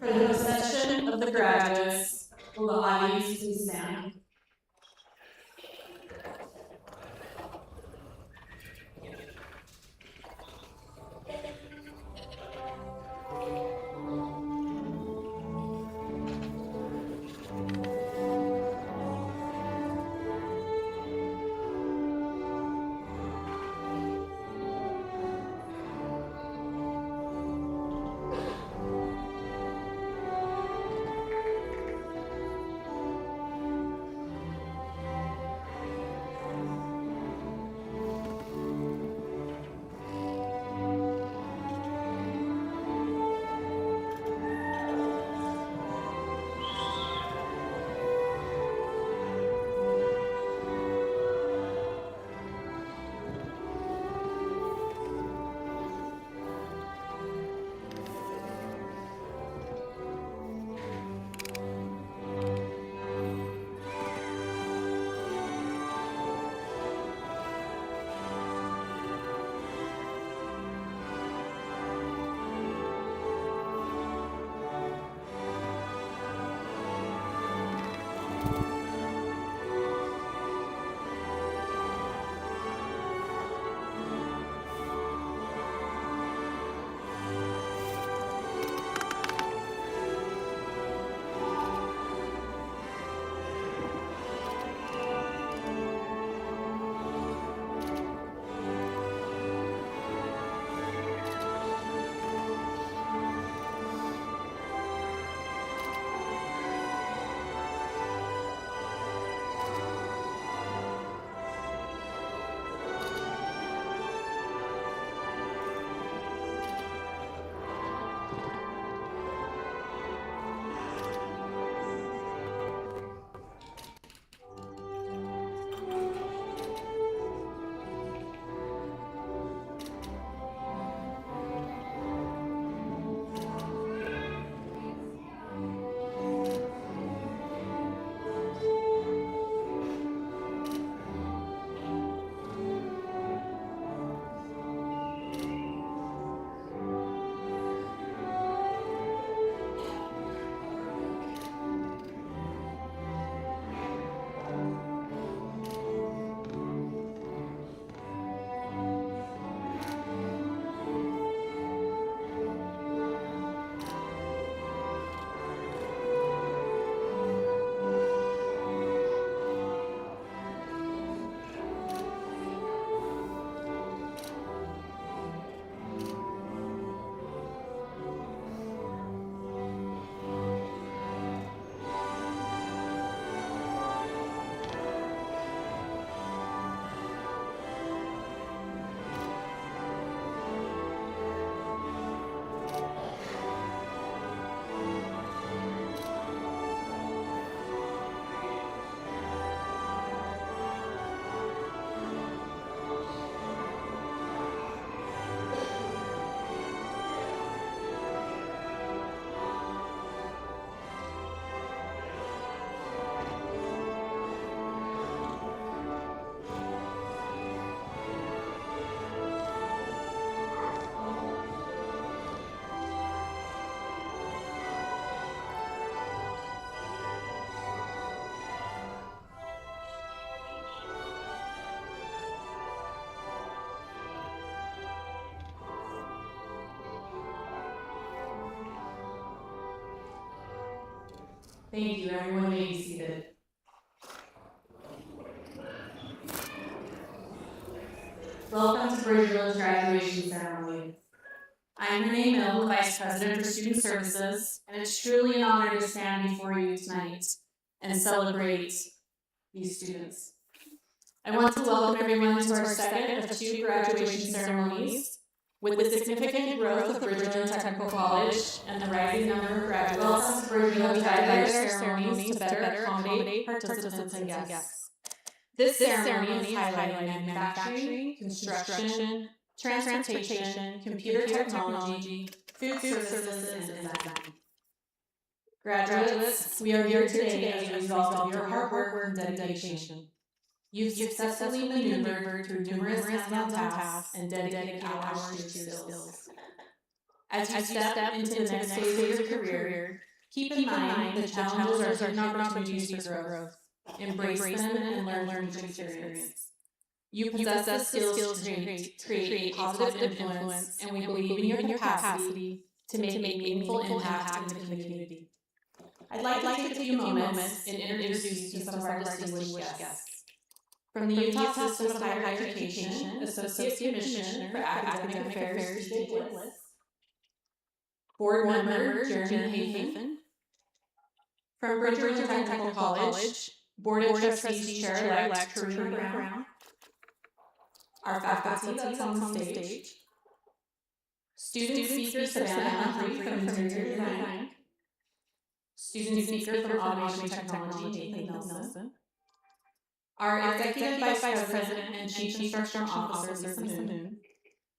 For the procession of the graduates, will the audience please stand? Thank you. Everyone may be seated. Welcome to Bridgeville's graduation ceremony. I'm Renee Mill, Vice President for Student Services, and it's truly an honor to stand before you tonight and celebrate these students. I want to welcome everyone to our second of two graduation ceremonies. With the significant growth of Bridgeville Technical College and the rising number of graduates, welcome to Bridgeville graduate ceremonies to better accommodate participants and guests. This ceremony is highlighting manufacturing, construction, transportation, computer technology, food services, and design. Graduates, we are here today as a result of your hard work and dedication. You've successfully maneuvered through numerous hands-on tasks and dedicated hours to your skills. As you step into the next phase of your career, keep in mind the challenges are hidden opportunities for growth. Embrace them and learn from each experience. You possess the skills to create a positive influence, and we believe in your capacity to make a meaningful impact in the community. I'd like to take a few moments and introduce you to some of our distinguished guests. From the Utah System of Higher Education, Associate Commissioner for Academic Affairs, BTECH. Board Member Jeremy Hafen. From Bridgeland Technical College, Board of Trustees Chair-elect Karina Brown. Our faculty that's on the stage. Student speaker Savannah Humphrey from Interior Design. Student speaker from Automation Technology Nathan Nelson. Our Executive Vice President and Chief Instructional Officer Lisa Moon.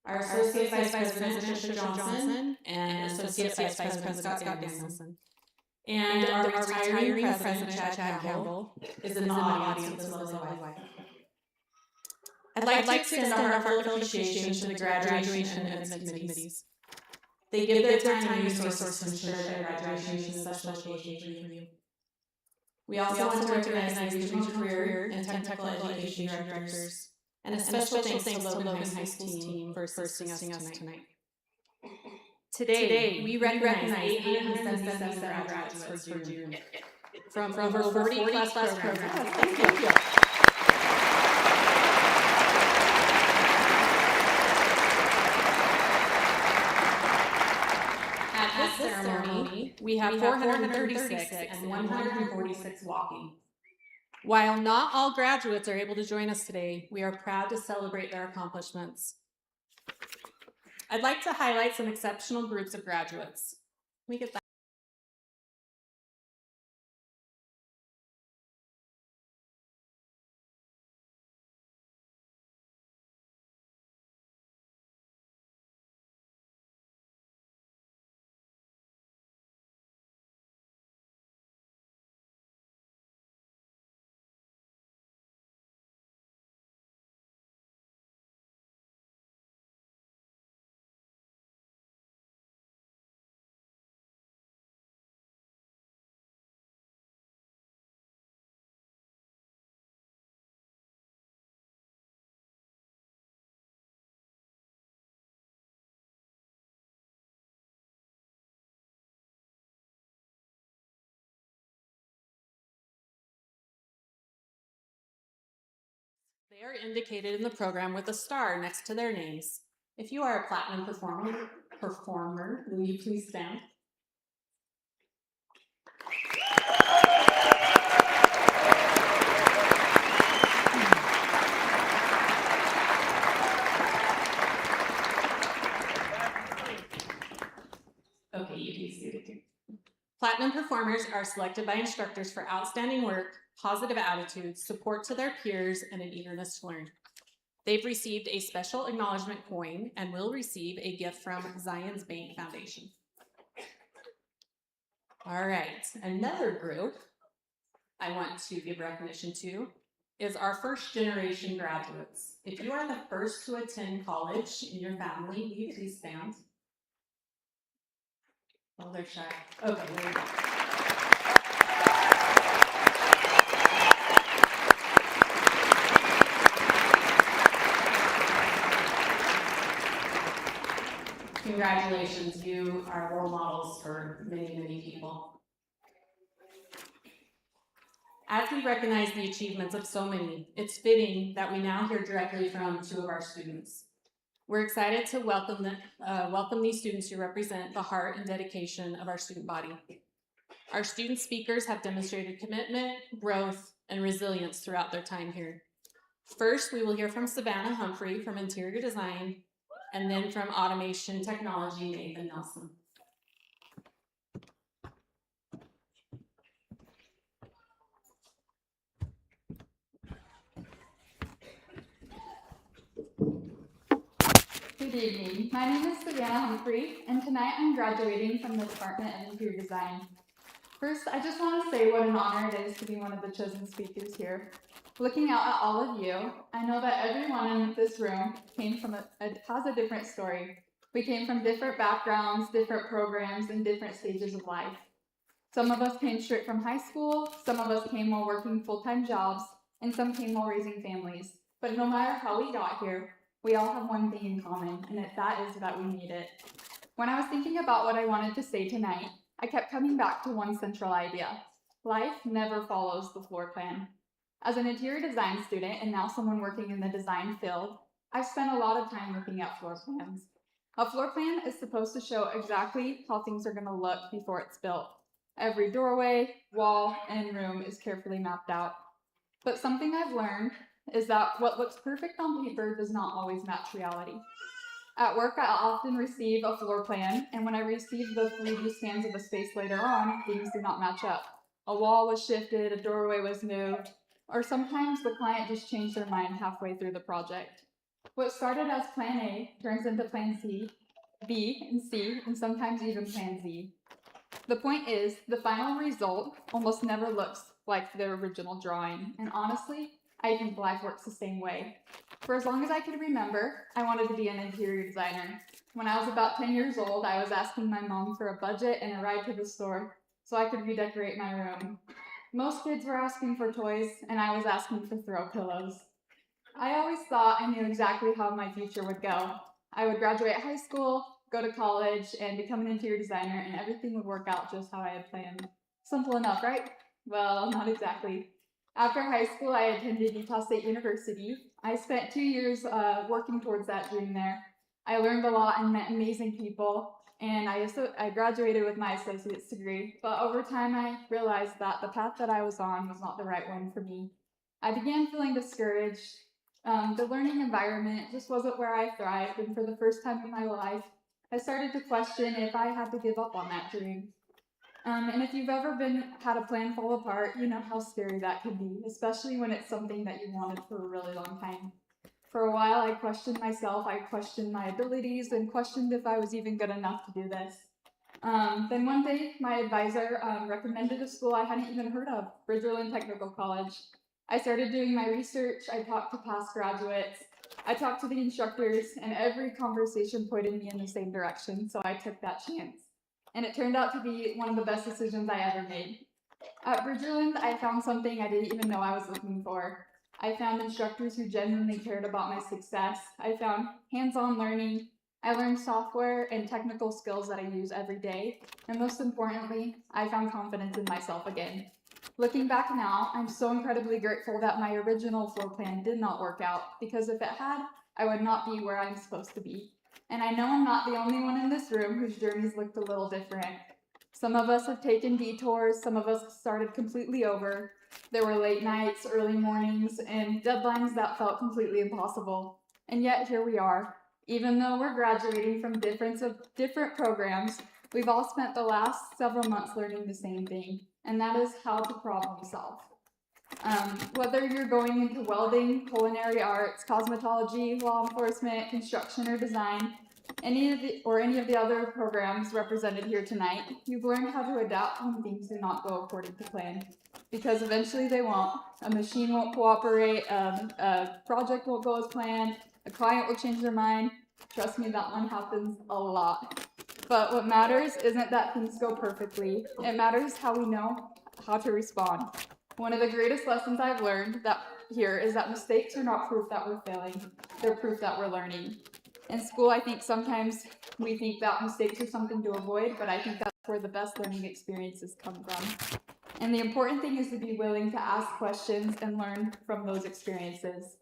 Our Associate Vice President Trisha Johnson and Associate Vice President Scott Danielson. And our retiring President Chad Campbell is in the audience with Lily White. I'd like to extend our heartfelt appreciation to the graduation and events committees. They give their time and resources to ensure that graduation is a special occasion for you. We also want to recognize the regional career and technical education directors, and a special thanks to Logan High School's team for assisting us tonight. Today, we recognize 877 graduates for June from over 40 plus programs. Thank you. At this ceremony, we have 436 and 146 walking. While not all graduates are able to join us today, we are proud to celebrate their accomplishments. I'd like to highlight some exceptional groups of graduates. Can we get that? They are indicated in the program with a star next to their names. If you are a platinum performer, will you please stand? Okay, you can see it too. Platinum performers are selected by instructors for outstanding work, positive attitudes, support to their peers, and an eagerness to learn. They've received a special acknowledgement coin and will receive a gift from Zion's Bank Foundation. All right, another group I want to give recognition to is our first generation graduates. If you are the first to attend college in your family, will you please stand? Oh, they're shy. Okay, there we go. Congratulations, you are role models for many, many people. As we recognize the achievements of so many, it's fitting that we now hear directly from two of our students. We're excited to welcome these students who represent the heart and dedication of our student body. Our student speakers have demonstrated commitment, growth, and resilience throughout their time here. First, we will hear from Savannah Humphrey from Interior Design, and then from Automation Technology, Nathan Nelson. Good evening. My name is Savannah Humphrey, and tonight I'm graduating from the Department of Interior Design. First, I just want to say what an honor it is to be one of the chosen speakers here. Looking out at all of you, I know that everyone in this room has a different story. We came from different backgrounds, different programs, and different stages of life. Some of us came straight from high school, some of us came while working full-time jobs, and some came while raising families. But no matter how we got here, we all have one thing in common, and that is that we made it. When I was thinking about what I wanted to say tonight, I kept coming back to one central idea. Life never follows the floor plan. As an interior design student and now someone working in the design field, I've spent a lot of time looking at floor plans. A floor plan is supposed to show exactly how things are going to look before it's built. Every doorway, wall, and room is carefully mapped out. But something I've learned is that what looks perfect on paper does not always match reality. At work, I often receive a floor plan, and when I receive the 3D scans of a space later on, things do not match up. A wall was shifted, a doorway was moved, or sometimes the client just changed their mind halfway through the project. What started as Plan A turns into Plan C, B, and C, and sometimes even Plan Z. The point is, the final result almost never looks like the original drawing, and honestly, I think life works the same way. For as long as I could remember, I wanted to be an interior designer. When I was about 10 years old, I was asking my mom for a budget and a ride to the store so I could redecorate my room. Most kids were asking for toys, and I was asking for throw pillows. I always thought I knew exactly how my future would go. I would graduate high school, go to college, and become an interior designer, and everything would work out just how I had planned. Simple enough, right? Well, not exactly. After high school, I attended Utah State University. I spent 2 years working towards that dream there. I learned a lot and met amazing people, and I graduated with my associate's degree. But over time, I realized that the path that I was on was not the right one for me. I began feeling discouraged. The learning environment just wasn't where I thrived, and for the first time in my life, I started to question if I had to give up on that dream. And if you've ever had a plan fall apart, you know how scary that can be, especially when it's something that you wanted for a really long time. For a while, I questioned myself, I questioned my abilities, and questioned if I was even good enough to do this. Then one day, my advisor recommended a school I hadn't even heard of, Bridgerland Technical College. I started doing my research, I talked to past graduates, I talked to the instructors, and every conversation pointed me in the same direction, so I took that chance. And it turned out to be one of the best decisions I ever made. At Bridgerland, I found something I didn't even know I was looking for. I found instructors who genuinely cared about my success. I found hands-on learning. I learned software and technical skills that I use every day. And most importantly, I found confidence in myself again. Looking back now, I'm so incredibly grateful that my original floor plan did not work out, because if it had, I would not be where I'm supposed to be. And I know I'm not the only one in this room whose journeys looked a little different. Some of us have taken detours, some of us started completely over. There were late nights, early mornings, and deadlines that felt completely impossible. And yet here we are. Even though we're graduating from different programs, we've all spent the last several months learning the same thing, and that is how to problem solve. Whether you're going into welding, culinary arts, cosmetology, law enforcement, construction, or design, any of the other programs represented here tonight, you've learned how to adapt when things do not go according to plan. Because eventually they won't. A machine won't cooperate, a project won't go as planned, a client will change their mind. Trust me, that one happens a lot. But what matters isn't that things go perfectly. It matters how we know how to respond. One of the greatest lessons I've learned here is that mistakes are not proof that we're failing. They're proof that we're learning. In school, I think sometimes we think that mistakes are something to avoid, but I think that's where the best learning experiences come from. And the important thing is to be willing to ask questions and learn from those experiences.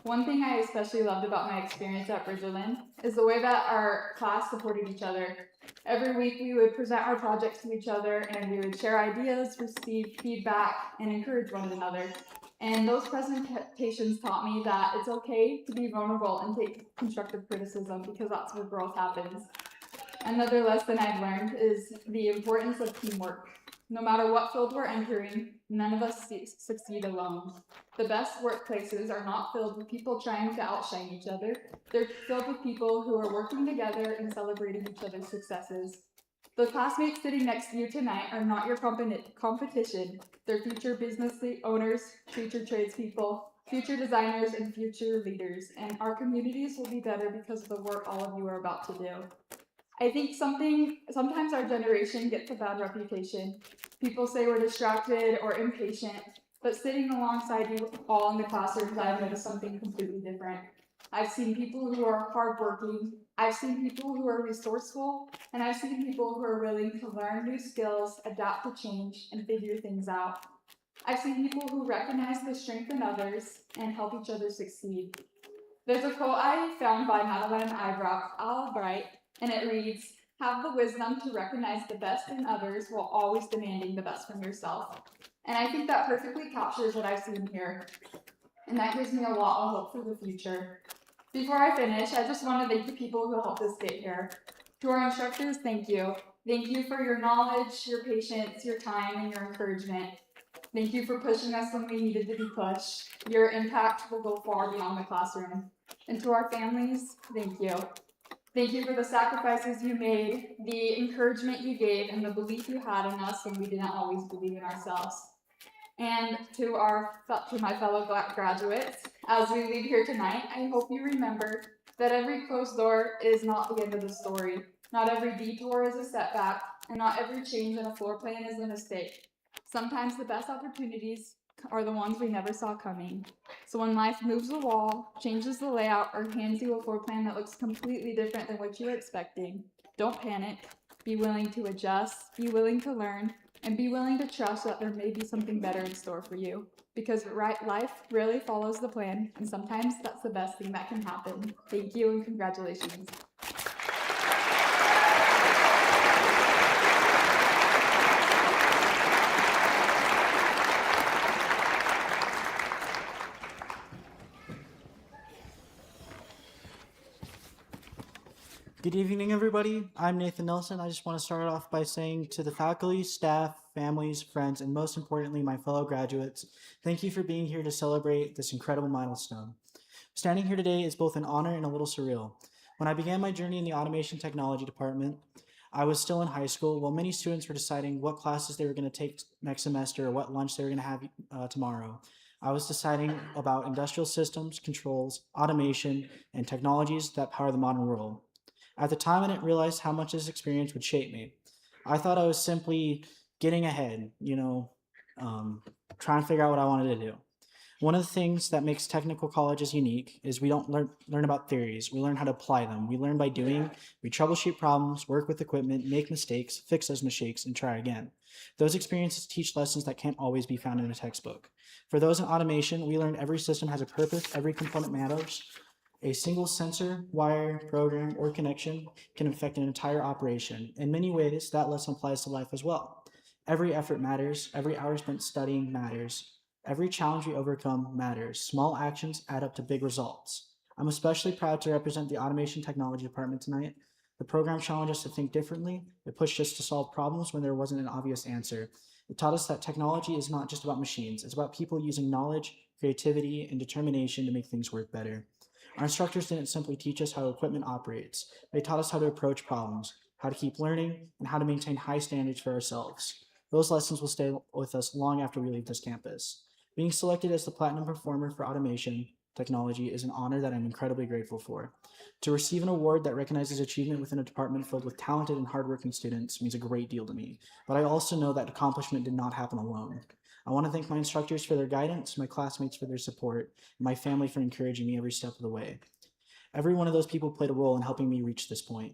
One thing I especially loved about my experience at Bridgerland is the way that our class supported each other. Every week we would present our projects to each other, and we would share ideas, receive feedback, and encourage one another. And those presentations taught me that it's okay to be vulnerable and take constructive criticism, because that's where growth happens. Another lesson I've learned is the importance of teamwork. No matter what field we're entering, none of us succeed alone. The best workplaces are not filled with people trying to outshine each other. They're filled with people who are working together and celebrating each other's successes. The classmates sitting next to you tonight are not your competition. They're future business owners, future tradespeople, future designers, and future leaders, and our communities will be better because of the work all of you are about to do. I think sometimes our generation gets a bad reputation. People say we're distracted or impatient, but sitting alongside you all in the classrooms, I've noticed something completely different. I've seen people who are hardworking, I've seen people who are resourceful, and I've seen people who are willing to learn new skills, adapt to change, and figure things out. I've seen people who recognize the strength in others and help each other succeed. There's a quote I found by Madeline Albright, and it reads, "Have the wisdom to recognize the best in others while always demanding the best from yourself." And I think that perfectly captures what I've seen here. And that gives me a lot of hope for the future. Before I finish, I just want to thank the people who helped us get here. To our instructors, thank you. Thank you for your knowledge, your patience, your time, and your encouragement. Thank you for pushing us when we needed to be pushed. Your impact will go far beyond the classroom. And to our families, thank you. Thank you for the sacrifices you made, the encouragement you gave, and the belief you had in us when we didn't always believe in ourselves. And to my fellow graduates, as we leave here tonight, I hope you remember that every closed door is not the end of the story. Not every detour is a setback, and not every change in a floor plan is a mistake. Sometimes the best opportunities are the ones we never saw coming. So when life moves the wall, changes the layout, or hands you a floor plan that looks completely different than what you were expecting, don't panic. Be willing to adjust, be willing to learn, and be willing to trust that there may be something better in store for you. Because life really follows the plan, and sometimes that's the best thing that can happen. Thank you and congratulations. Good evening, everybody. I'm Nathan Nelson. I just want to start off by saying to the faculty, staff, families, friends, and most importantly, my fellow graduates, thank you for being here to celebrate this incredible milestone. Standing here today is both an honor and a little surreal. When I began my journey in the automation technology department, I was still in high school while many students were deciding what classes they were going to take next semester or what lunch they were going to have tomorrow. I was deciding about industrial systems, controls, automation, and technologies that power the modern world. At the time, I didn't realize how much this experience would shape me. I thought I was simply getting ahead, trying to figure out what I wanted to do. One of the things that makes technical colleges unique is we don't learn about theories. We learn how to apply them. We learn by doing. We troubleshoot problems, work with equipment, make mistakes, fix those mistakes, and try again. Those experiences teach lessons that can't always be found in a textbook. For those in automation, we learn every system has a purpose, every component matters. A single sensor, wire, program, or connection can affect an entire operation. In many ways, that lesson applies to life as well. Every effort matters. Every hour spent studying matters. Every challenge we overcome matters. Small actions add up to big results. I'm especially proud to represent the Automation Technology Department tonight. The program challenged us to think differently. It pushed us to solve problems when there wasn't an obvious answer. It taught us that technology is not just about machines. It's about people using knowledge, creativity, and determination to make things work better. Our instructors didn't simply teach us how equipment operates. They taught us how to approach problems, how to keep learning, and how to maintain high standards for ourselves. Those lessons will stay with us long after we leave this campus. Being selected as the Platinum Performer for Automation Technology is an honor that I'm incredibly grateful for. To receive an award that recognizes achievement within a department filled with talented and hardworking students means a great deal to me, but I also know that accomplishment did not happen alone. I want to thank my instructors for their guidance, my classmates for their support, and my family for encouraging me every step of the way. Every one of those people played a role in helping me reach this point.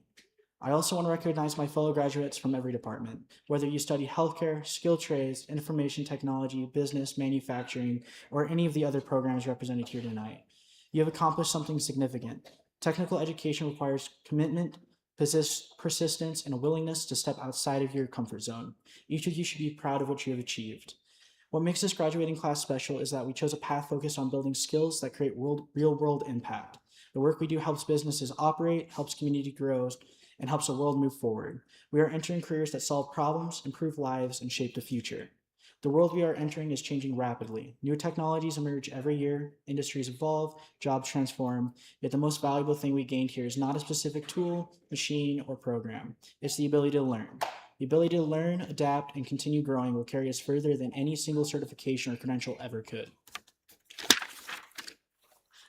I also want to recognize my fellow graduates from every department. Whether you study healthcare, skilled trades, information technology, business, manufacturing, or any of the other programs represented here tonight, you have accomplished something significant. Technical education requires commitment, persistence, and a willingness to step outside of your comfort zone. Each of you should be proud of what you have achieved. What makes this graduating class special is that we chose a path focused on building skills that create real-world impact. The work we do helps businesses operate, helps community grow, and helps the world move forward. We are entering careers that solve problems, improve lives, and shape the future. The world we are entering is changing rapidly. New technologies emerge every year, industries evolve, jobs transform, yet the most valuable thing we gained here is not a specific tool, machine, or program. It's the ability to learn. The ability to learn, adapt, and continue growing will carry us further than any single certification or credential ever could.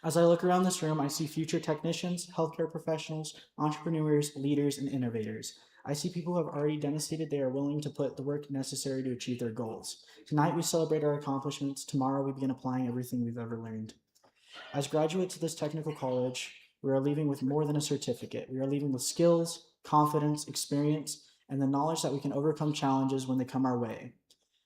As I look around this room, I see future technicians, healthcare professionals, entrepreneurs, leaders, and innovators. I see people who have already demonstrated they are willing to put the work necessary to achieve their goals. Tonight we celebrate our accomplishments. Tomorrow we begin applying everything we've ever learned. As graduates of this technical college, we are leaving with more than a certificate. We are leaving with skills, confidence, experience, and the knowledge that we can overcome challenges when they come our way.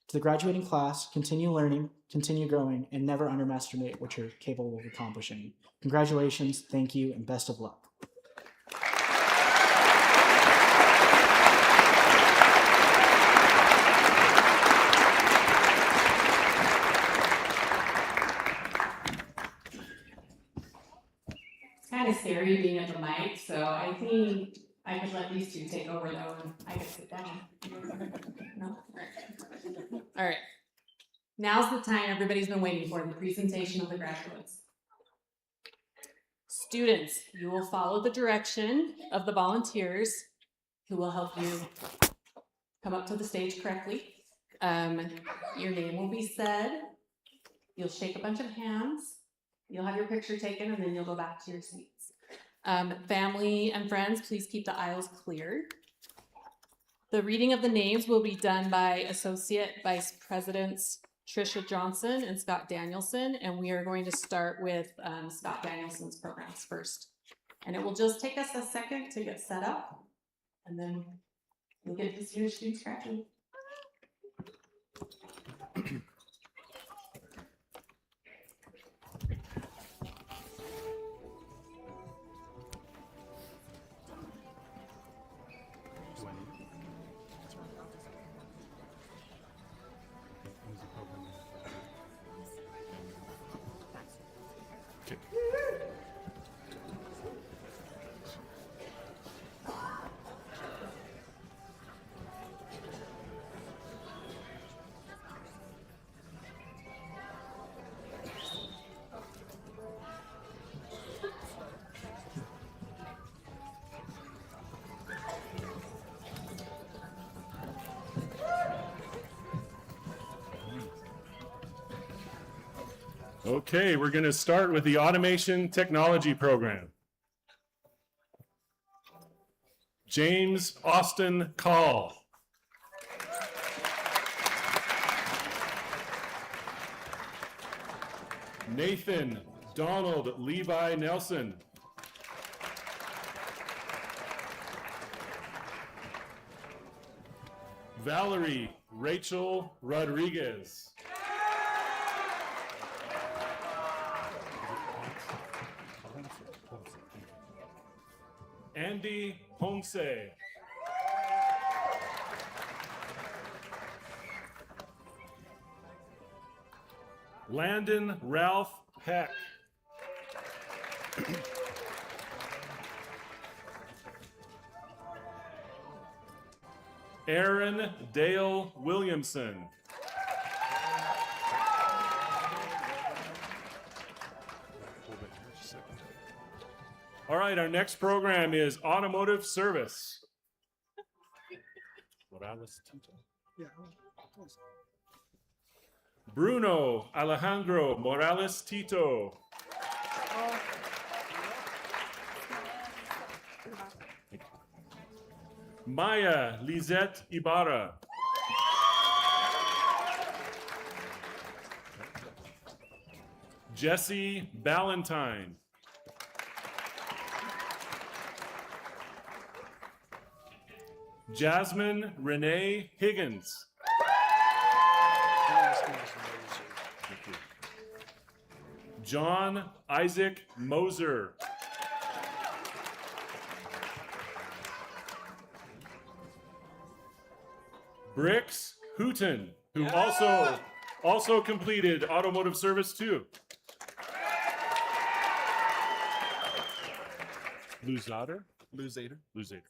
To the graduating class, continue learning, continue growing, and never underestimate what you're capable of accomplishing. Congratulations, thank you, and best of luck. It's kind of scary being at the mic, so I think I could let these two take over though, and I could sit down. No? All right. Now's the time everybody's been waiting for, the presentation of the graduates. Students, you will follow the direction of the volunteers who will help you come up to the stage correctly. Your name will be said. You'll shake a bunch of hands. You'll have your picture taken, and then you'll go back to your seats. Family and friends, please keep the aisles clear. The reading of the names will be done by Associate Vice Presidents Trisha Johnson and Scott Danielson, and we are going to start with Scott Danielson's programs first. And it will just take us a second to get set up, and then we'll get to see your students graduate. Okay, we're going to start with the Automation Technology Program. James Austin Call. Nathan Donald Levi Nelson. Valerie Rachel Rodriguez. Andy Ponce. Landon Ralph Peck. Aaron Dale Williamson. All right, our next program is Automotive Service. Morales Tito. Bruno Alejandro Morales Tito. Maya Lizette Ibarra. Jesse Ballantyne. Jasmine Renee Higgins. John Isaac Moser. Brix Hooten, who also completed automotive service too. Luzader? Luzader. Luzader.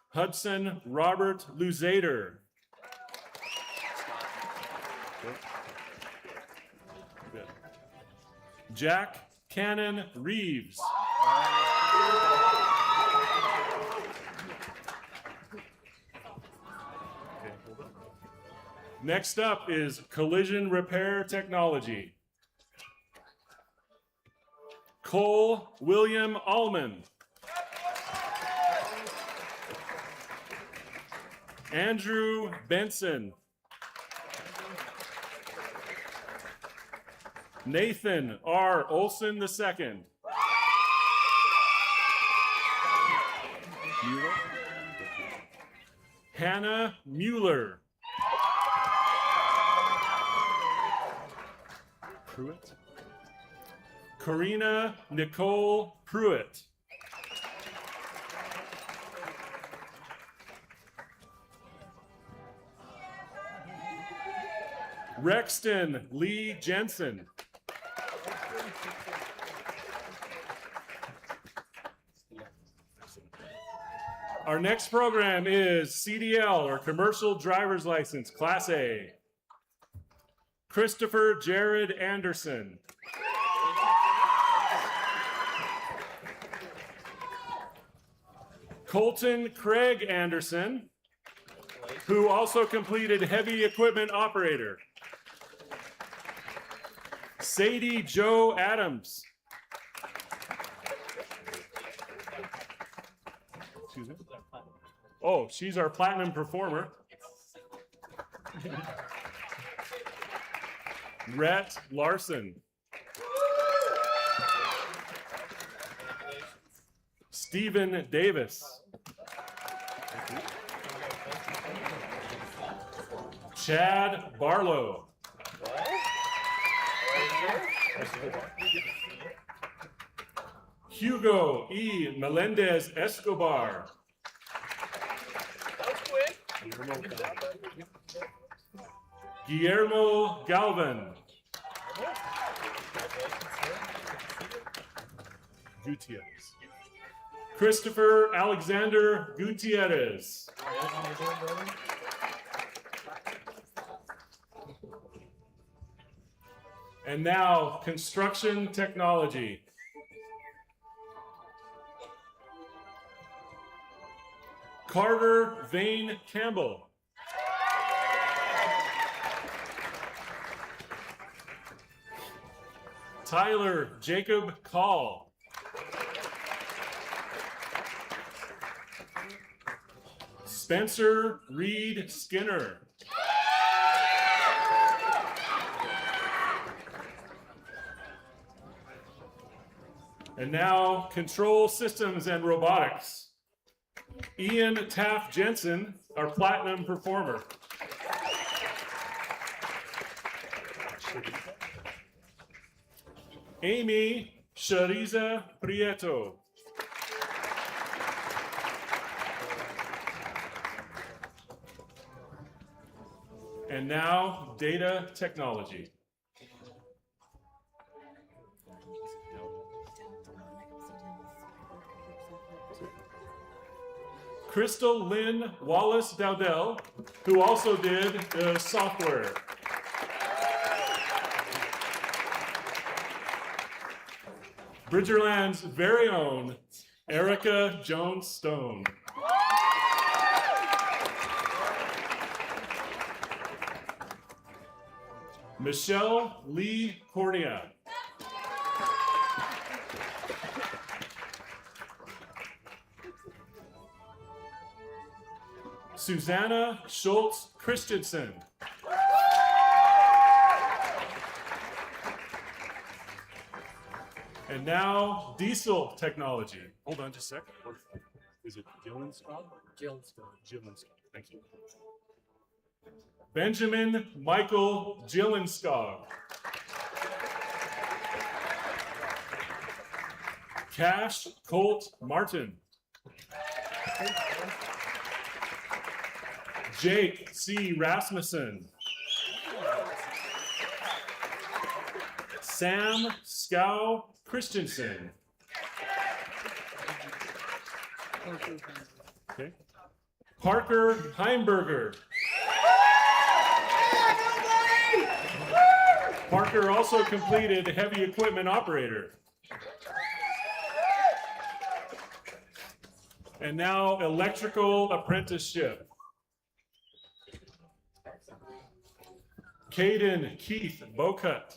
Hudson Robert Luzader. Good. Jack Cannon Reeves. Okay, hold on. Next up is Collision Repair Technology. Cole William Allman. Andrew Benson. Nathan R. Olson II. Hannah Mueller. Pruitt. Karina Nicole Pruitt. Rexton Lee Jensen. Our next program is CDL, or Commercial Driver's License, Class A. Christopher Jared Anderson. Colton Craig Anderson, who also completed Heavy Equipment Operator. Sadie Joe Adams. Excuse me? Oh, she's our Platinum Performer. Rhett Larson. Stephen Davis. Chad Barlow. Hugo E. Melendez Escobar. Guillermo Galvan. Gutierrez. Christopher Alexander Gutierrez. And now, construction technology. Carter Vane Campbell. Tyler Jacob Call. Spencer Reed Skinner. And now, control systems and robotics. Ian Taft Jensen, our Platinum Performer. Amy Shariza Prieto. And now, data technology. Crystal Lynn Wallace Dowdell, who also did the software. Bridgerland's very own Erica Jones Stone. Michelle Lee Cornea. Susanna Schultz Christensen. And now, diesel technology. Hold on just a sec. Is it Gillenskog? Gillenskog. Thank you. Benjamin Michael Gillenskog. Cash Colt Martin. Jake C. Rasmussen. Sam Scow Christensen. Okay. Parker Heimberger. Parker also completed Heavy Equipment Operator. And now Electrical Apprenticeship. Caden Keith Bocut.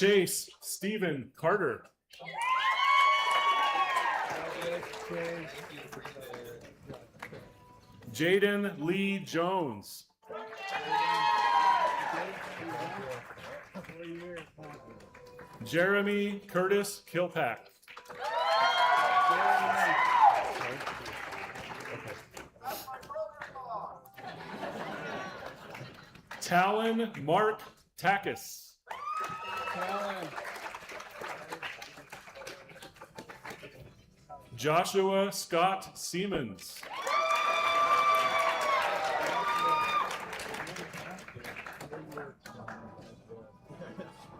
Chase Stephen Carter. Jaden Lee Jones. Jeremy Curtis Kilpack. Talon Mark Takis. Joshua Scott Siemens.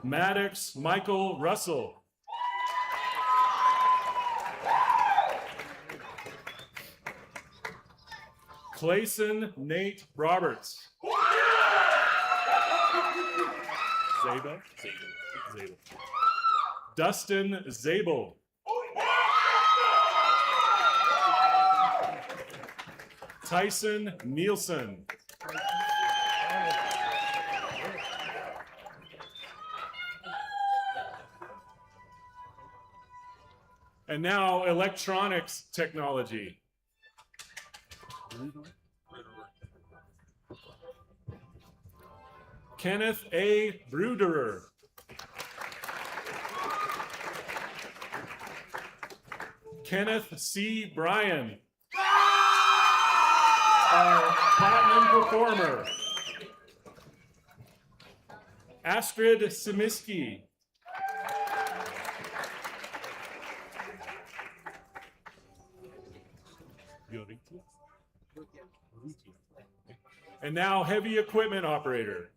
Maddox Michael Russell. Clayson Nate Roberts. Zaba. Dustin Zabel. Tyson Nielsen. And now electronics technology. Kenneth A. Bruderer. Kenneth C. Bryan. Our platinum performer. Astrid Simiski. And now heavy equipment operator.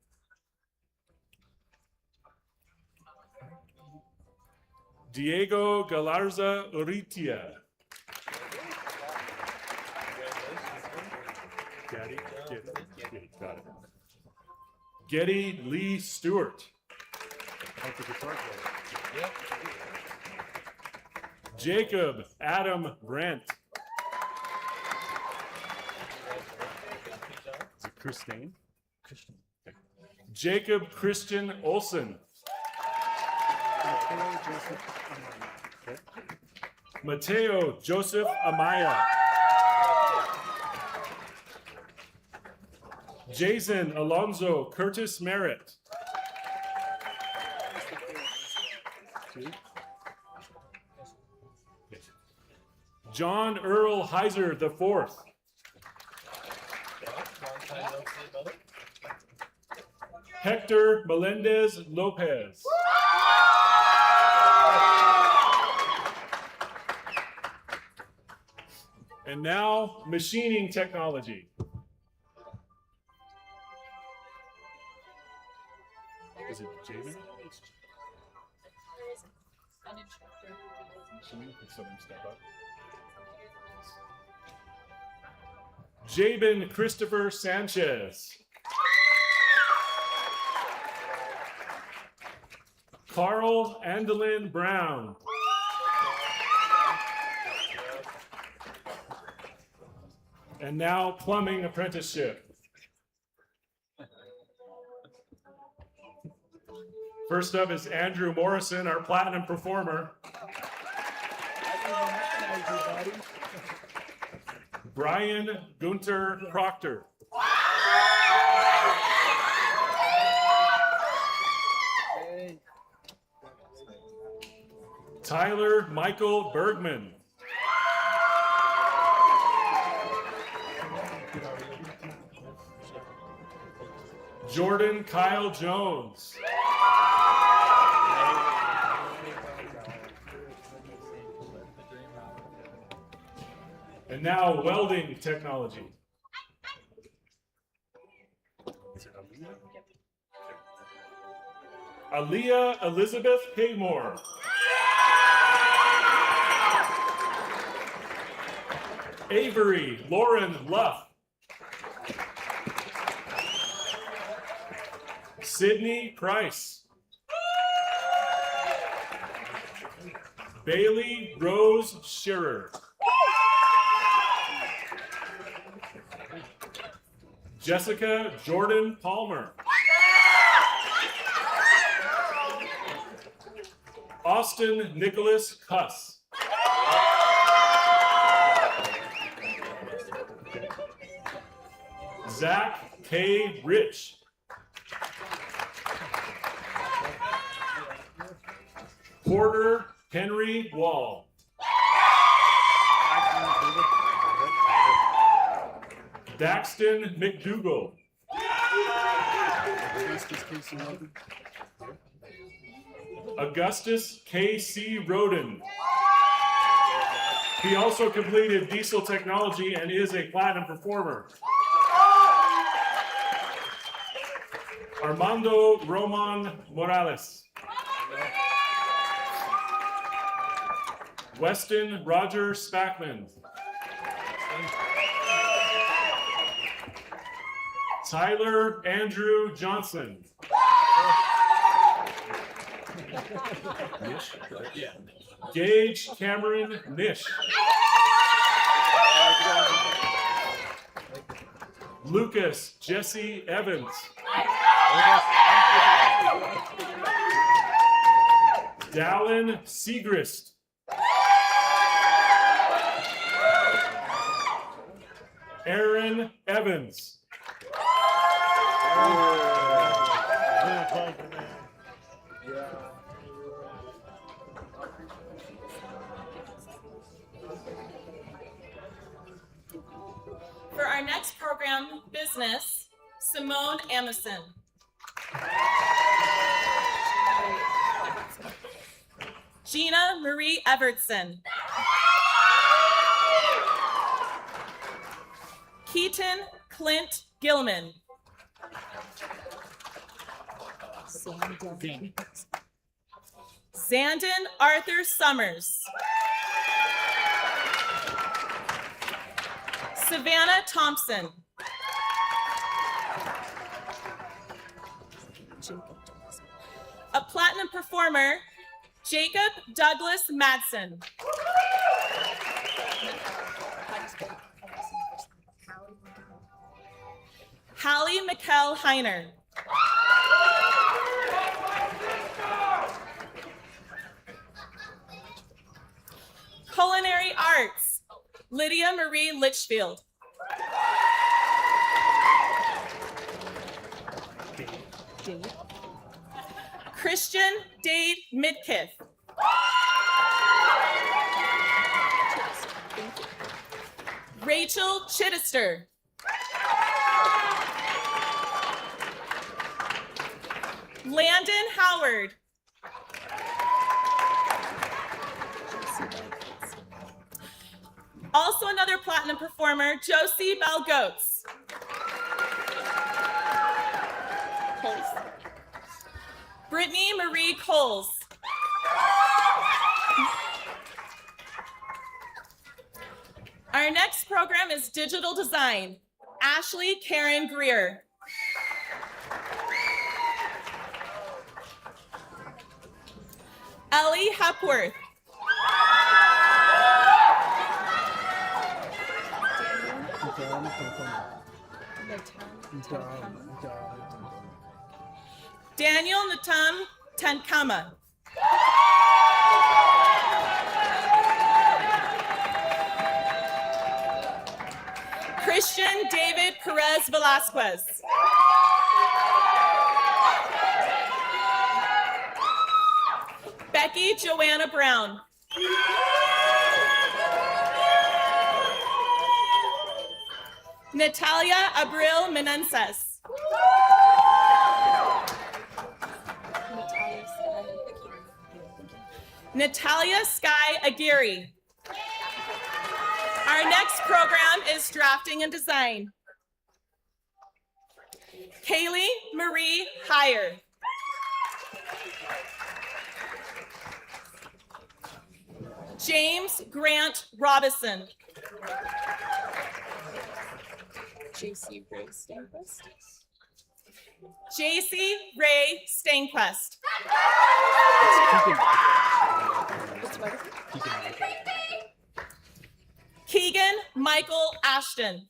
Diego Galarza Urrutia. Got it. Getty Lee Stewart. Jacob Adam Brent. Is it Christine? Jacob Christian Olson. Mateo Joseph Amaya. Jason Alonzo Curtis Merritt. John Earl Heiser IV. Hector Melendez Lopez. And now, machining technology. Is it Jamin? Jabin Christopher Sanchez. Carl Andelin Brown. And now plumbing apprenticeship. First up is Andrew Morrison, our platinum performer. Brian Gunter Proctor. Tyler Michael Bergman. Jordan Kyle Jones. And now welding technology. Aaliyah Elizabeth Haymore. Avery Lauren Luff. Sydney Price. Bailey Rose Shearer. Jessica Jordan Palmer. Austin Nicholas Cuss. Zach K. Rich. Porter Henry Wall. Daxton McDougall. Augustus K.C. Roden. He also completed diesel technology and is a platinum performer. Armando Roman Morales. Weston Roger Spackman. Tyler Andrew Johnson. Gage Cameron Nish. Lucas Jesse Evans. Dallin Segrist. Aaron Evans. For our next program, Business, Simone Amison. Gina Marie Evertson. Keaton Clint Gilman. Zandon Arthur Summers. Savannah Thompson. A platinum performer, Jacob Douglas Madsen. Hallie Mikkel Heiner. Culinary Arts, Lydia Marie Litchfield. Christian Dade Midkiff. Rachel Chittister. Landon Howard. Also another platinum performer, Josie Bell Goetz. Brittany Marie Coles. Our next program is Digital Design, Ashley Karen Greer. Ellie Hepworth. Daniel Natam Tankama. Christian David Perez Velasquez. Becky Joanna Brown. Natalia Abril Menenses. Natalia Sky Aguirre. Our next program is Drafting and Design. Kaylee Marie Heyer. James Grant Robison. JC Ray Stanquist. JC Ray Stanquist. Keegan Michael Ashton.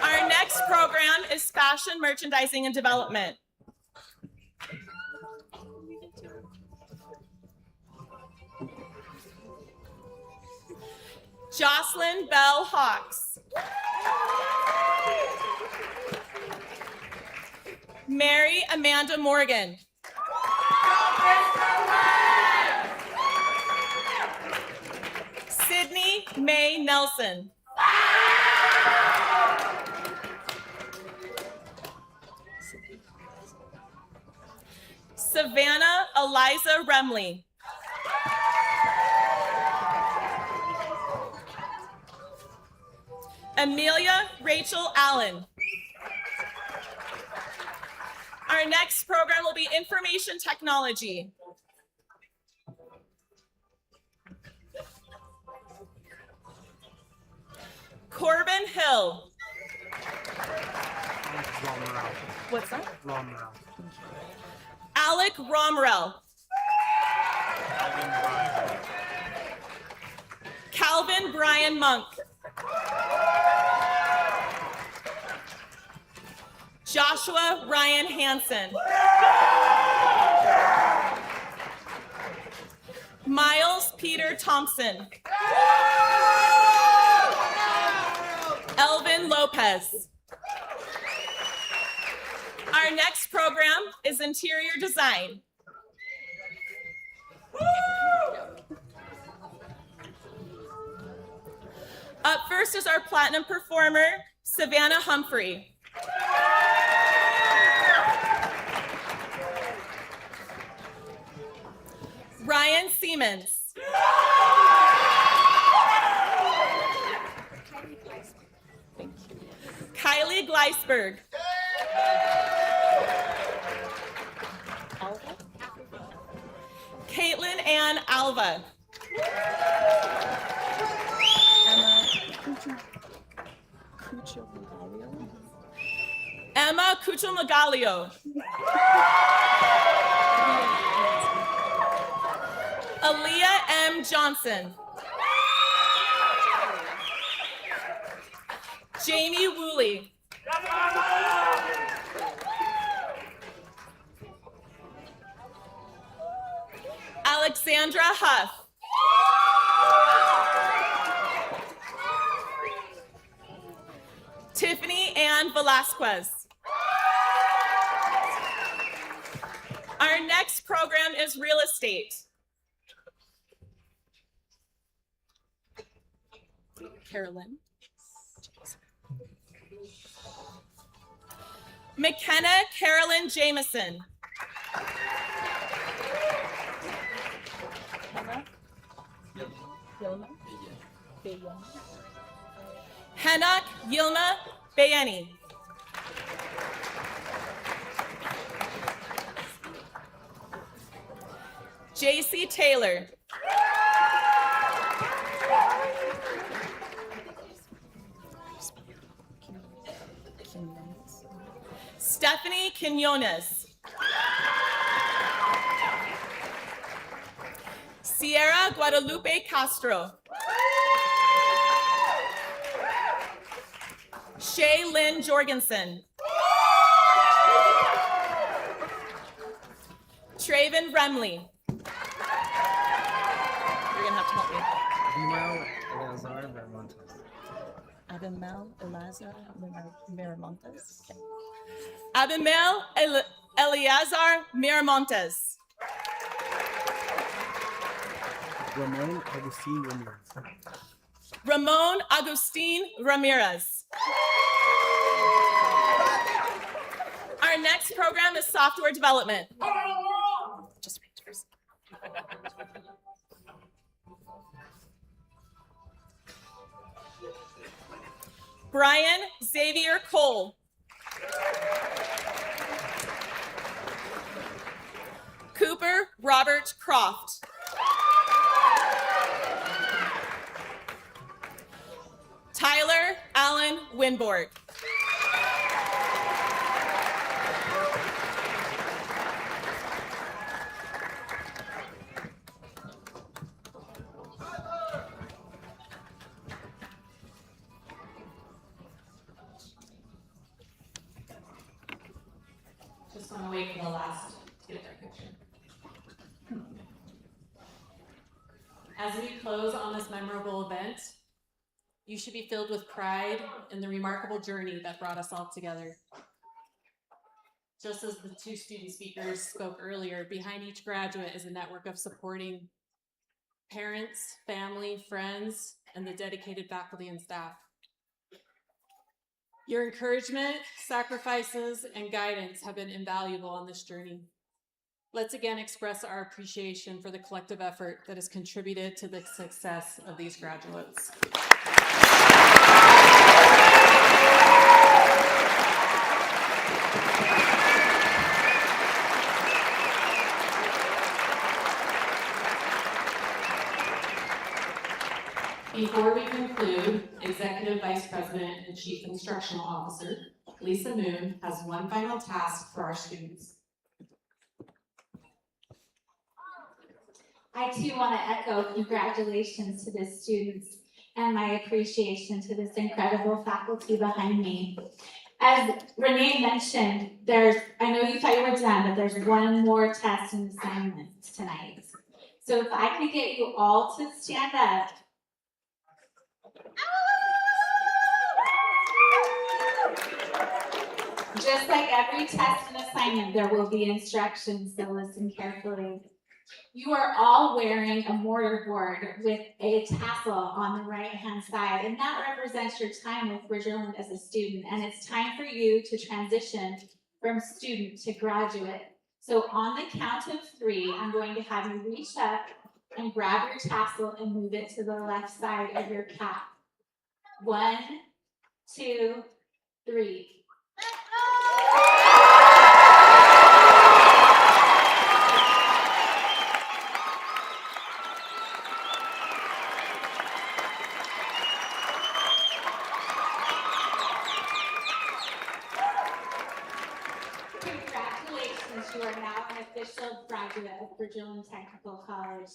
Our next program is Fashion Merchandising and Development. Jocelyn Bell Hawks. Mary Amanda Morgan. Sydney May Nelson. Savannah Eliza Remley. Amelia Rachel Allen. Our next program will be Information Technology. Corbin Hill. What's that? Alec Romrell. Calvin Brian Monk. Joshua Ryan Hansen. Miles Peter Thompson. Elvin Lopez. Our next program is Interior Design. Up first is our platinum performer, Savannah Humphrey. Ryan Siemens. Kylie Gleisberg. Caitlin Ann Alva. Emma Cuccio-Magalio. Aaliyah M. Johnson. Jamie Woolley. Alexandra Huff. Tiffany Ann Velasquez. Our next program is Real Estate. Carolyn. McKenna Carolyn Jameson. Henak Yilma Bayeni. JC Taylor. Stephanie Quinones. Sierra Guadalupe Castro. Shay Lynn Jorgensen. Traven Remley. You're gonna have to help me. Abimel Eleazar Miramontes. Abimel Eleazar Miramontes. Ramon Agustin Ramirez. Ramon Agustin Ramirez. Our next program is software development. Just wait first. Brian Xavier Cole. Cooper Robert Croft. Tyler Allen Winborg. Just want to wait for the last to get their picture. As we close on this memorable event, You should be filled with pride in the remarkable journey that brought us all together. Just as the two student speakers spoke earlier, behind each graduate is a network of supporting parents, family, friends, and the dedicated faculty and staff. Your encouragement, sacrifices, and guidance have been invaluable on this journey. Let's again express our appreciation for the collective effort that has contributed to the success of these graduates. Before we conclude, Executive Vice President and Chief Instructional Officer, Lisa Moon, has one final task for our students. I too want to echo congratulations to the students and my appreciation to this incredible faculty behind me. As Renee mentioned, I know you thought you were done, but there's one more test and assignment tonight. So if I could get you all to stand up. Just like every test and assignment, there will be instructions, so listen carefully. You are all wearing a mortar board with a tassel on the right-hand side, and that represents your time with Bridgerland as a student, and it's time for you to transition from student to graduate. So on the count of 3, I'm going to have you reach up and grab your tassel and move it to the left side of your cap. 1, 2, 3. Congratulations, you are now an official graduate of Bridgerland Technical College.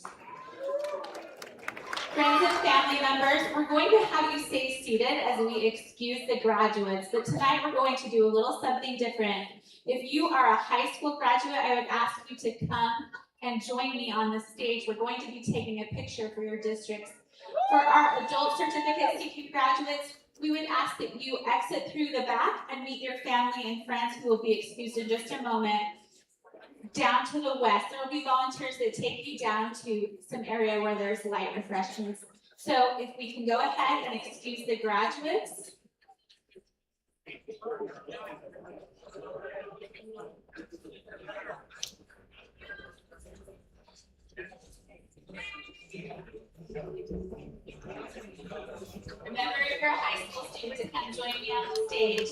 Friends and family members, we're going to have you stay seated as we excuse the graduates, but tonight we're going to do a little something different. If you are a high school graduate, I would ask you to come and join me on the stage. We're going to be taking a picture for your districts. For our adult certificate seeking graduates, we would ask that you exit through the back and meet your family and friends who will be excused in just a moment. Down to the west, there will be volunteers that take you down to some area where there's light refreshments. So if we can go ahead and excuse the graduates. Remember, if you're a high school student, to come join me on the stage.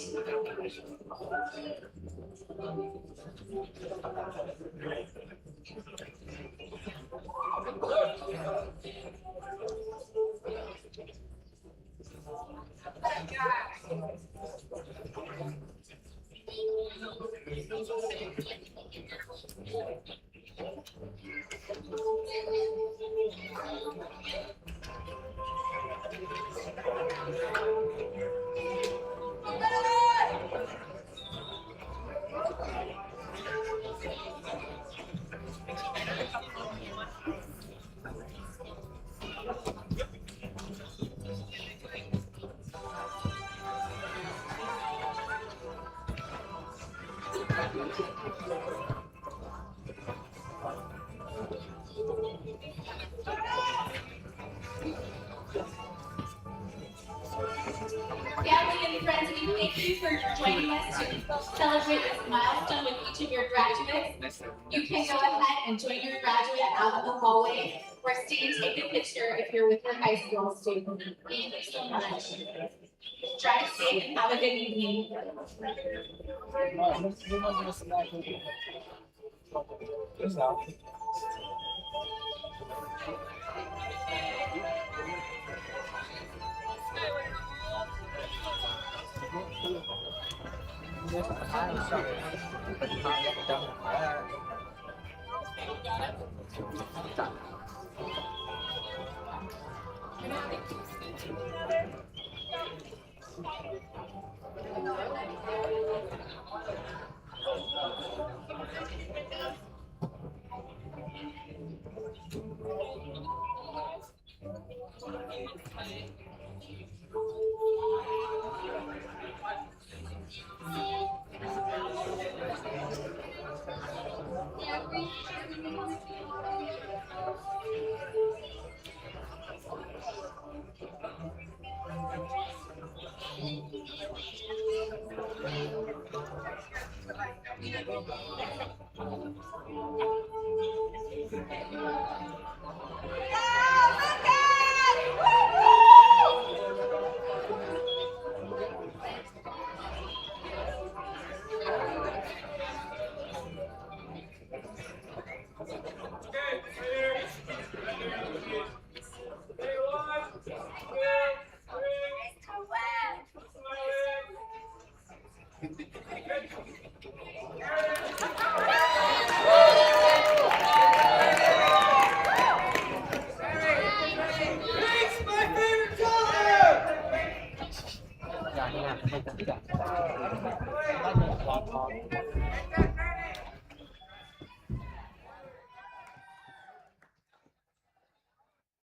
Family and friends, we thank you for joining us to celebrate this milestone with each of your graduates. You can go ahead and join your graduate out in the hallway or stay and take a picture if you're with your high school student. Thank you so much. Drive safe and have a good evening.